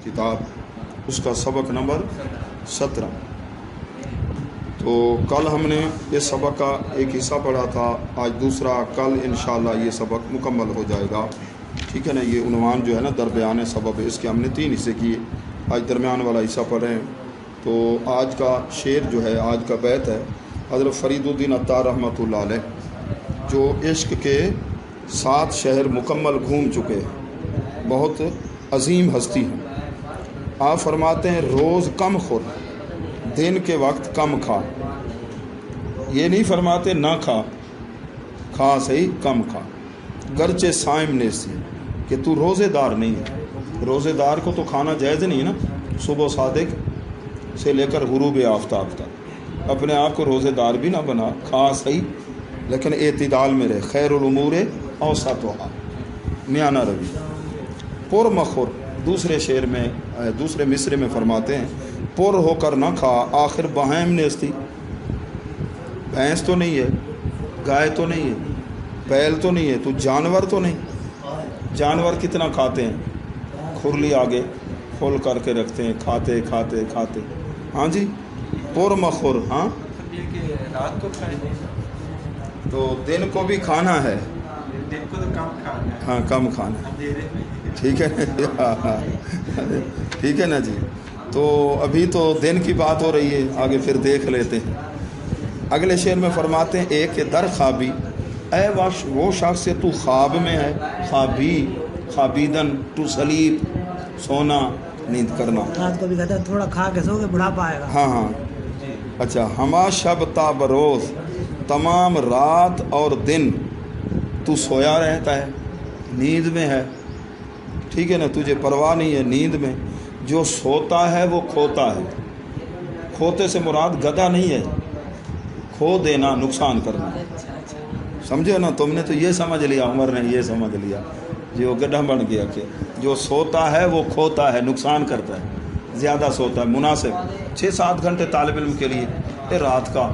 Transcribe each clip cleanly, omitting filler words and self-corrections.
کتاب اس کا سبق نمبر 17۔ تو کل ہم نے اس سبق کا ایک حصہ پڑھا تھا، آج دوسرا، کل انشاءاللہ یہ سبق مکمل ہو جائے گا، ٹھیک ہے نا۔ یہ عنوان جو ہے نا درمیان سبب ہے، اس کے ہم نے 3 حصے کیے، آج درمیان والا حصہ پڑھ رہے ہیں۔ تو آج کا شعر جو ہے، آج کا بیت ہے حضرت فرید الدین عطار رحمۃ اللہ علیہ، جو عشق کے 7 شہر مکمل گھوم چکے ہیں، بہت عظیم ہستی ہیں۔ آپ فرماتے ہیں روز کم خور، دن کے وقت کم کھا۔ یہ نہیں فرماتے نہ کھا، کھا صحیح، کم کھا۔ گرچہ صائم نیسی، کہ تو روزے دار نہیں ہے۔ روزے دار کو تو کھانا جائز نہیں ہے نا، صبح صادق سے لے کر غروب آفتاب تک۔ اپنے آپ کو روزے دار بھی نہ بنا، کھا صحیح لیکن اعتدال میں رہے۔ خیر الامور اوسطھا، میانہ روی۔ پر مخور، دوسرے شعر میں، دوسرے مصرے میں فرماتے ہیں پر ہو کر نہ کھا، آخر بہائم نیستی۔ بھینس تو نہیں ہے، گائے تو نہیں ہے، بیل تو نہیں ہے، تو جانور تو نہیں۔ جانور کتنا کھاتے ہیں، کھرلی آگے کھول کر کے رکھتے ہیں، کھاتے کھاتے کھاتے۔ ہاں جی، پر مخور، ہاں رات کو کھانا، تو دن کو بھی کھانا ہے، دن کو تو کم کھانا ہے، ہاں کم کھانا ہے، اندھیرے میں۔ ٹھیک ہے ٹھیک ہے نا جی۔ تو ابھی تو دن کی بات ہو رہی ہے، آگے پھر دیکھ لیتے ہیں۔ اگلے شعر میں فرماتے ہیں ایک در خوابی، اے وہ شخص سے تو خواب میں ہے، خوابی خوابیدن تو سلیپ، سونا نیند کرنا۔ رات کو بھی کہتا ہے تھوڑا کھا کے سو کے بڑھاپا آئے گا۔ ہاں ہاں، اچھا۔ ہما شب تا بروز، تمام رات اور دن تو سویا رہتا ہے، نیند میں ہے، ٹھیک ہے نا، تجھے پرواہ نہیں ہے، نیند میں۔ جو سوتا ہے وہ کھوتا ہے۔ کھوتے سے مراد گدھا نہیں ہے، کھو دینا، نقصان کرنا، سمجھے نا۔ تم نے تو یہ سمجھ لیا، عمر نے یہ سمجھ لیا جو گدھا بن گیا کہ جو سوتا ہے وہ کھوتا ہے، نقصان کرتا ہے، زیادہ سوتا ہے۔ مناسب 6-7 گھنٹے طالب علم کے لیے، رات کا،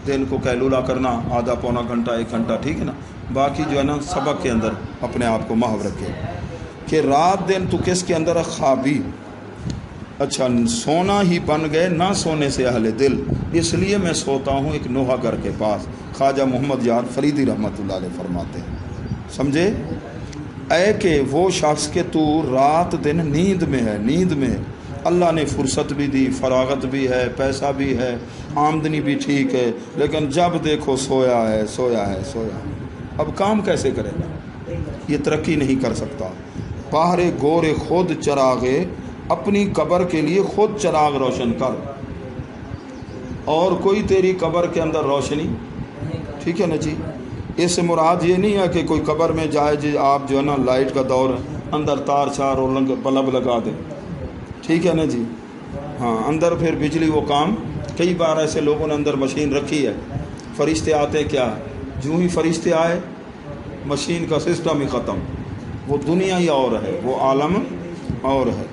دن کو قیلولہ کرنا آدھا پونا گھنٹہ 1 گھنٹہ، ٹھیک ہے نا۔ باقی جو ہے نا سبق کے اندر اپنے آپ کو محو رکھے کہ رات دن تو کس کے اندر خوابی، اچھا سونا ہی بن گئے نہ سونے سے اہل دل، اس لیے میں سوتا ہوں ایک نوحہ گھر کے پاس۔ خواجہ محمد یار فریدی رحمۃ اللہ علیہ فرماتے ہیں، سمجھے۔ اے کہ وہ شخص کہ تو رات دن نیند میں ہے، نیند میں ہے۔ اللہ نے فرصت بھی دی، فراغت بھی ہے، پیسہ بھی ہے، آمدنی بھی ٹھیک ہے، لیکن جب دیکھو سویا ہے سویا ہے سویا ہے۔ اب کام کیسے کرے گا، یہ ترقی نہیں کر سکتا۔ پہرے گورے خود چراغے، اپنی قبر کے لیے خود چراغ روشن کر، اور کوئی تیری قبر کے اندر روشنی، ٹھیک ہے نا جی۔ اس سے مراد یہ نہیں ہے کہ کوئی قبر میں جائے جی آپ جو ہے نا لائٹ کا دور ہے، اندر تار چار اور بلب لگا دیں، ٹھیک ہے نا جی۔ ہاں، اندر پھر بجلی وہ کام، کئی بار ایسے لوگوں نے اندر مشین رکھی ہے، فرشتے آتے کیا ہے، جو ہی فرشتے آئے مشین کا سسٹم ہی ختم، وہ دنیا ہی اور ہے، وہ عالم اور ہے،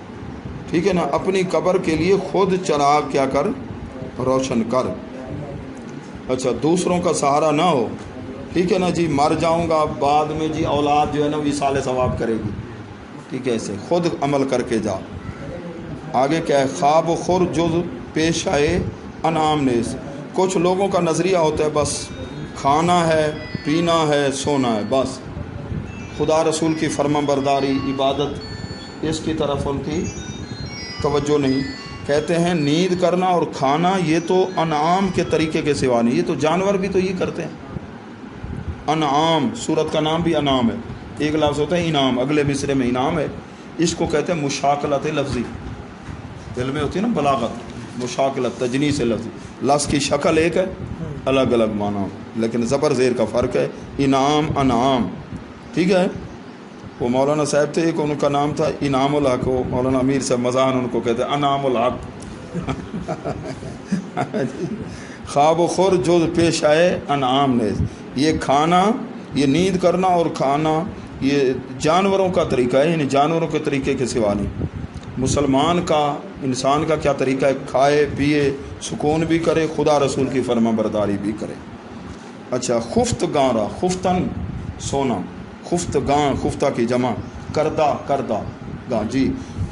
ٹھیک ہے نا۔ اپنی قبر کے لیے خود چراغ کیا کر، روشن کر۔ اچھا، دوسروں کا سہارا نہ ہو، ٹھیک ہے نا جی۔ مر جاؤں گا بعد میں جی، اولاد جو ہے نا وصال ثواب کرے گی، ٹھیک ہے، ایسے خود عمل کر کے جا۔ آگے کیا ہے، خواب و خور جز پیش آئے انعام نیز۔ کچھ لوگوں کا نظریہ ہوتا ہے بس کھانا ہے، پینا ہے، سونا ہے، بس خدا رسول کی فرما برداری، عبادت، اس کی طرف ان کی توجہ نہیں۔ کہتے ہیں نیند کرنا اور کھانا یہ تو انعام کے طریقے کے سوا نہیں، یہ تو جانور بھی تو یہ کرتے ہیں۔ انعام، سورت کا نام بھی انعام ہے، ایک لفظ ہوتا ہے انعام، اگلے مصرے میں انعام ہے، اس کو کہتے ہیں مشاکلت لفظی، دل میں ہوتی ہے نا بلاغت، مشاکلت تجنیس لفظی، لفظ کی شکل ایک ہے، الگ الگ معنی، لیکن زبر زیر کا فرق ہے۔ انعام، انعام، ٹھیک ہے۔ وہ مولانا صاحب تھے، ایک ان کا نام تھا انعام الحق، وہ مولانا امیر صاحب مزاحن ان کو کہتے ہیں انعام الحق۔ خواب و خور جو پیش آئے انعام نیز، یہ کھانا، یہ نیند کرنا اور کھانا یہ جانوروں کا طریقہ ہے، یعنی جانوروں کے طریقے کے سوا نہیں۔ مسلمان کا، انسان کا کیا طریقہ ہے، کھائے پیے، سکون بھی کرے، خدا رسول کی فرما برداری بھی کرے۔ اچھا، خفت گاں، خفتن سونا، خفت گاں، خفتہ کی جمع، کردہ، کردہ گاں جی۔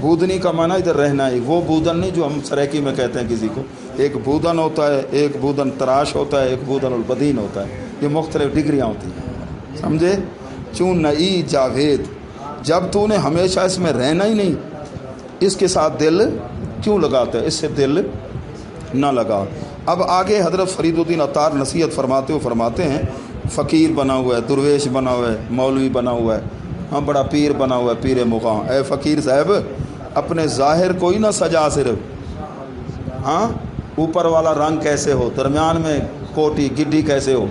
بودنی کا معنی ادھر رہنا ہی، وہ بودن نہیں جو ہم سریکی میں کہتے ہیں کسی کو، ایک بودن ہوتا ہے، ایک بودن تراش ہوتا ہے، ایک بودن البدین ہوتا ہے، یہ مختلف ڈگریاں ہوتی ہیں، سمجھے؟ چون نئی جاوید، جب تو نے ہمیشہ اس میں رہنا ہی نہیں، اس کے ساتھ دل کیوں لگاتا ہے؟ اس سے دل نہ لگا۔ اب آگے حضرت فرید الدین عطار نصیحت فرماتے ہیں فقیر بنا ہوا ہے، درویش بنا ہوا ہے، مولوی بنا ہوا ہے، ہاں بڑا پیر بنا ہوا ہے، پیر مغاں، اے فقیر صاحب اپنے ظاہر کو ہی نہ سجا صرف، ہاں اوپر والا رنگ کیسے ہو، درمیان میں کوٹی گڈی کیسے ہو،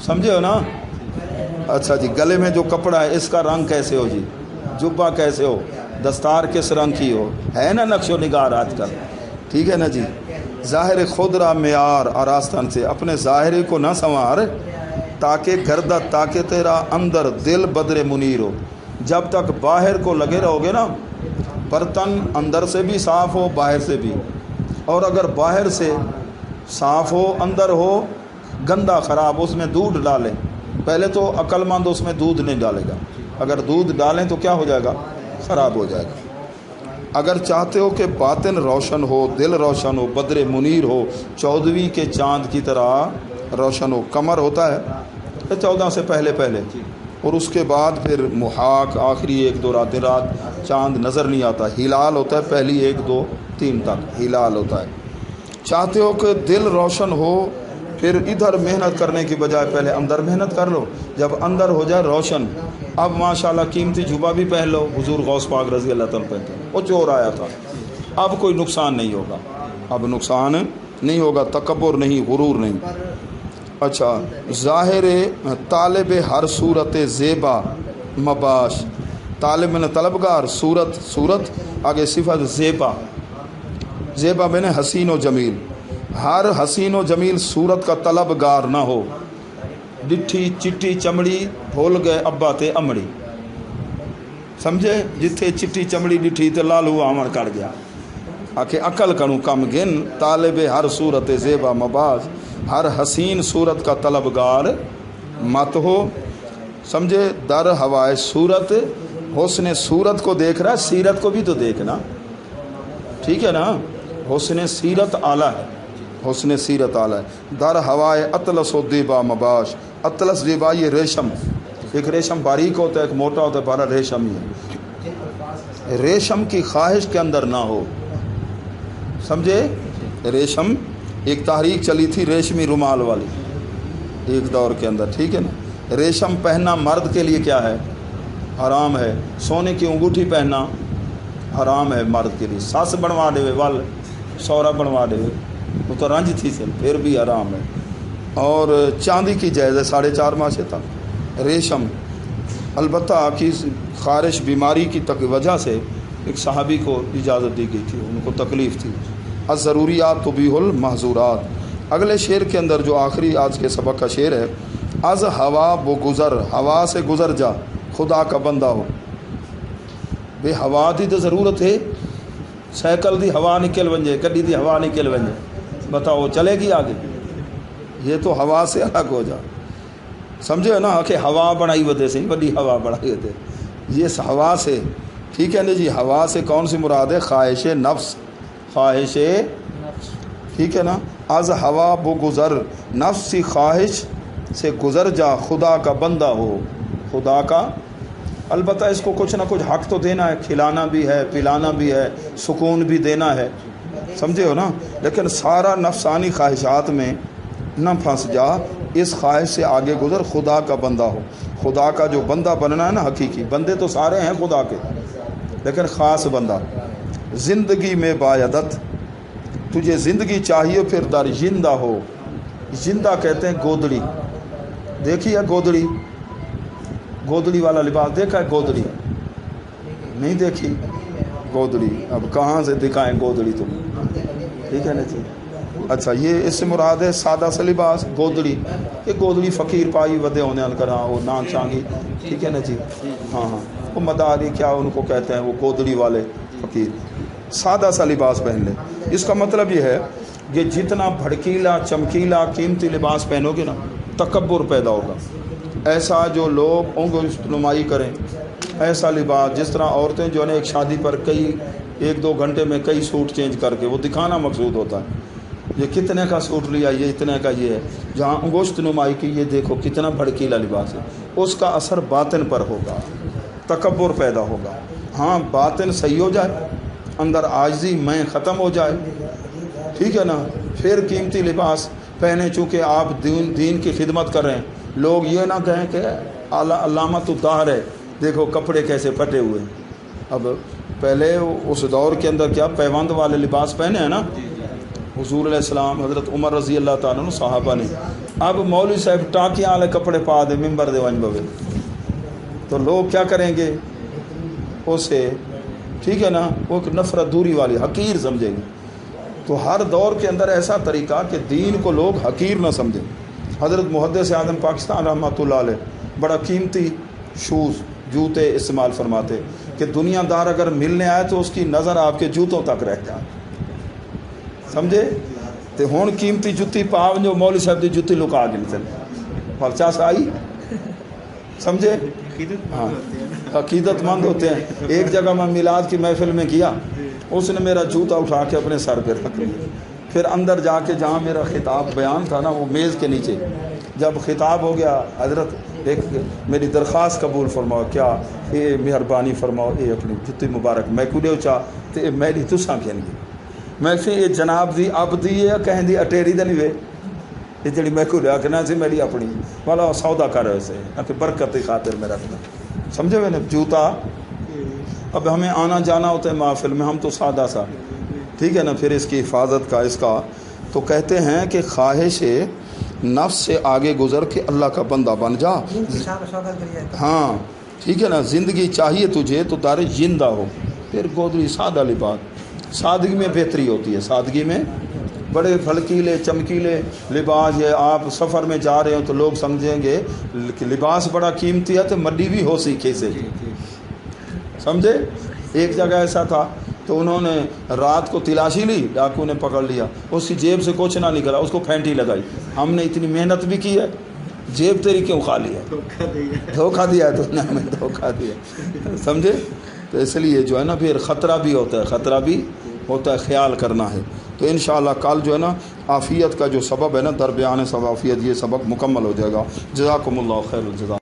سمجھے ہو نا؟ اچھا جی، گلے میں جو کپڑا ہے اس کا رنگ کیسے ہو جی، جبہ کیسے ہو، دستار کس رنگ کی ہو، ہے نا نقش و نگار آج کل، ٹھیک ہے نا جی؟ ظاہر خود را معیار آراستن سے، اپنے ظاہر کو نہ سنوار تاکہ گردت، تاکہ تیرا اندر دل بدر منیر ہو، جب تک باہر کو لگے رہو گے نا، برتن اندر سے بھی صاف ہو باہر سے بھی، اور اگر باہر سے صاف ہو اندر ہو گندا خراب، اس میں دودھ ڈالیں، پہلے تو عقل مند اس میں دودھ نہیں ڈالے گا، اگر دودھ ڈالیں تو کیا ہو جائے گا؟ خراب ہو جائے گا۔ اگر چاہتے ہو کہ باطن روشن ہو، دل روشن ہو، بدر منیر ہو، 14ویں کے چاند کی طرح روشن ہو، قمر ہوتا ہے 14 سے پہلے اور اس کے بعد پھر محاق آخری 1-2 رات چاند نظر نہیں آتا، ہلال ہوتا ہے پہلی 1 2 3 تک ہلال ہوتا ہے۔ چاہتے ہو کہ دل روشن ہو، پھر ادھر محنت کرنے کی بجائے پہلے اندر محنت کر لو، جب اندر ہو جائے روشن، اب ماشاءاللہ قیمتی جبہ بھی پہن لو، حضور غوث پاک رضی اللہ تعالیٰ پہنتے ہیں، وہ چور آیا تھا، اب کوئی نقصان نہیں ہوگا، اب نقصان نہیں ہوگا، تکبر نہیں، غرور نہیں۔ اچھا، ظاہر طالب ہر صورت زیبا مباش، طالب میں طلبگار، صورت آگے صفت زیبا میں نے حسین و جمیل، ہر حسین و جمیل صورت کا طلبگار نہ ہو، ڈٹھی چٹی چمڑی بھول گئے ابا تے امڑی، سمجھے؟ جتھے چٹی چمڑی ڈٹھی تے لالو آمن کر گیا، آکے عقل کنو کم گن، طالب ہر صورت زیبا مباش، ہر حسین صورت کا طلبگار مت ہو، سمجھے؟ در ہوائے صورت، حسن صورت کو دیکھ رہا ہے، سیرت کو بھی تو دیکھنا، ٹھیک ہے نا؟ حسن سیرت اعلیٰ ہے، حسن سیرت اعلیٰ ہے۔ در ہوائے اطلس و دیبا مباش، اطلس دیبا یہ ریشم، ایک ریشم باریک ہوتا ہے ایک موٹا ہوتا ہے، بارہ ریشم ہی ہے، ریشم کی خواہش کے اندر نہ ہو، سمجھے؟ ریشم ایک تحریک چلی تھی ریشمی رومال والی ایک دور کے اندر، ٹھیک ہے نا؟ ریشم پہننا مرد کے لیے کیا ہے؟ حرام ہے، سونے کی انگوٹھی پہننا حرام ہے مرد کے لیے، ساس بنوا دے وال سورا بنوا دے وہ تو رنج تھی سے پھر بھی حرام ہے، اور چاندی کی جائز ہے 4.5 ماشے تک۔ ریشم البتہ کی خارش بیماری کی وجہ سے ایک صحابی کو اجازت دی گئی تھی، ان کو تکلیف تھی۔ الضروریات تبیح المحظورات، اگلے شعر کے اندر جو آخری آج کے سبق کا شعر ہے، از ہوا بو گزر، ہوا سے گزر جا خدا کا بندہ ہو، بے ہوا دی تو ضرورت ہے، سائیکل دی ہوا نکل ونجے، گڈی دی ہوا نکل ونجے، بتاؤ چلے گی آگے؟ یہ تو ہوا سے الگ ہو جا، سمجھے نا؟ کہ ہوا بڑھائی ودے سے بڑی ہوا بڑھائی ودے، یہ ہوا سے، ٹھیک ہے نا جی؟ ہوا سے کون سی مراد ہے؟ خواہش نفس، خواہش، ٹھیک ہے نا؟ از ہوا بو گزر، نفس کی خواہش سے گزر جا خدا کا بندہ ہو، خدا کا، البتہ اس کو کچھ نہ کچھ حق تو دینا ہے، کھلانا بھی ہے، پلانا بھی ہے، سکون بھی دینا ہے، سمجھے ہو نا؟ لیکن سارا نفسانی خواہشات میں نہ پھنس جا، اس خواہش سے آگے گزر، خدا کا بندہ ہو، خدا کا جو بندہ بننا ہے نا، حقیقی بندے تو سارے ہیں خدا کے، لیکن خاص بندہ۔ زندگی میں باعدت، تجھے زندگی چاہیے پھر در زندہ ہو، زندہ کہتے ہیں گودڑی، دیکھی ہے گودڑی؟ گودڑی والا لباس دیکھا ہے؟ گودڑی نہیں دیکھی؟ گودڑی اب کہاں سے دکھائیں گودڑی تم، ٹھیک ہے نا جی؟ اچھا، یہ اس سے مراد ہے سادہ سا لباس گودڑی، کہ گودڑی فقیر پائی ودے ہونے کرا وہ نان چانگی، ٹھیک ہے نا جی؟ ہاں وہ مداری کیا ان کو کہتے ہیں، وہ گودڑی والے فقیر، سادہ سا لباس پہن لے۔ اس کا مطلب یہ ہے کہ جتنا بھڑکیلا چمکیلا قیمتی لباس پہنو گے نا، تکبر پیدا ہوگا، ایسا جو لوگ انگشت نمائی کریں، ایسا لباس جس طرح عورتیں جو ہے نا ایک شادی پر ایک دو گھنٹے میں کئی سوٹ چینج کر کے وہ دکھانا مقصود ہوتا ہے، یہ کتنے کا سوٹ لیا، یہ اتنے کا یہ ہے، جہاں انگشت نمائی کی یہ دیکھو کتنا بھڑکیلا لباس ہے، اس کا اثر باطن پر ہوگا، تکبر پیدا ہوگا۔ ہاں باطن صحیح ہو جائے، اندر عاجزی میں ختم ہو جائے، ٹھیک ہے نا، پھر قیمتی لباس پہنے، چونکہ آپ دین کی خدمت کر رہے ہیں، لوگ یہ نہ کہیں کہ علامت الدہر ہے، دیکھو کپڑے کیسے پھٹے ہوئے۔ اب پہلے اس دور کے اندر کیا پیوند والے لباس پہنے ہیں نا حضور علیہ السلام، حضرت عمر رضی اللہ تعالیٰ عنہ صحابہ نے۔ اب مولوی صاحب ٹاکیاں والے کپڑے پا دے ممبر دے ون بوے تو لوگ کیا کریں گے اسے، ٹھیک ہے نا، وہ نفرت دوری والی حقیر سمجھیں گے۔ تو ہر دور کے اندر ایسا طریقہ کہ دین کو لوگ حقیر نہ سمجھیں۔ حضرت محدث اعظم پاکستان رحمۃ اللہ علیہ بڑا قیمتی شوز جوتے استعمال فرماتے کہ دنیا دار اگر ملنے آئے تو اس کی نظر آپ کے جوتوں تک رہ جائے، سمجھے؟ تو ہون قیمتی جتی پاو جو مولوی صاحب دی جتی لکا گئی چل پرچا سائی، سمجھے؟ ہاں عقیدت مند ہوتے ہیں۔ ایک جگہ میں میلاد کی محفل میں کیا، اس نے میرا جوتا اٹھا کے اپنے سر پہ رکھ لیا، پھر اندر جا کے جہاں میرا خطاب بیان تھا نا وہ میز کے نیچے جب خطاب ہو گیا، حضرت ایک میری درخواست قبول فرماؤ، کیا یہ مہربانی فرماؤ یہ اپنی جتی مبارک میں کو چاہ تو یہ میری تساں کہیں گی، میں کہ یہ جناب دی اب دی ہے کہیں دی اٹیری دے نہیں وے، یہ جڑی میں کو رکھنا سی میری اپنی والا سودا کر رہے سے کہ برکت کی خاطر میں رکھنا، سمجھے میں نے جوتا۔ اب ہمیں آنا جانا ہوتا ہے محفل میں، ہم تو سادہ سا، ٹھیک ہے نا، پھر اس کی حفاظت کا اس کا تو کہتے ہیں کہ خواہش نفس سے آگے گزر کے اللہ کا بندہ بن جا۔ ہاں ٹھیک ہے نا، زندگی چاہیے تجھے تو دار زندہ ہو، پھر گودری سادہ لباس، سادگی میں بہتری ہوتی ہے، سادگی میں بڑے پھلکیلے چمکیلے لباس، یہ آپ سفر میں جا رہے ہو تو لوگ سمجھیں گے کہ لباس بڑا قیمتی ہے تو مڈی بھی ہو سیکھے سے، سمجھے؟ ایک جگہ ایسا تھا تو انہوں نے رات کو تلاشی لی، ڈاکو نے پکڑ لیا، اس کی جیب سے کچھ نہ نکلا، اس کو پھینٹی لگائی، ہم نے اتنی محنت بھی کی ہے، جیب تیری کیوں خالی ہے، دھوکہ دیا ہے تو نے ہمیں دھوکہ دیا، سمجھے؟ تو اس لیے جو ہے نا پھر خطرہ بھی ہوتا ہے، خطرہ بھی ہوتا ہے، خیال کرنا ہے۔ تو انشاءاللہ کل جو ہے نا عافیت کا جو سبب ہے نا، در بیان سبب عافیت، یہ سبق مکمل ہو جائے گا۔ جزاکم اللہ خیر الجزا۔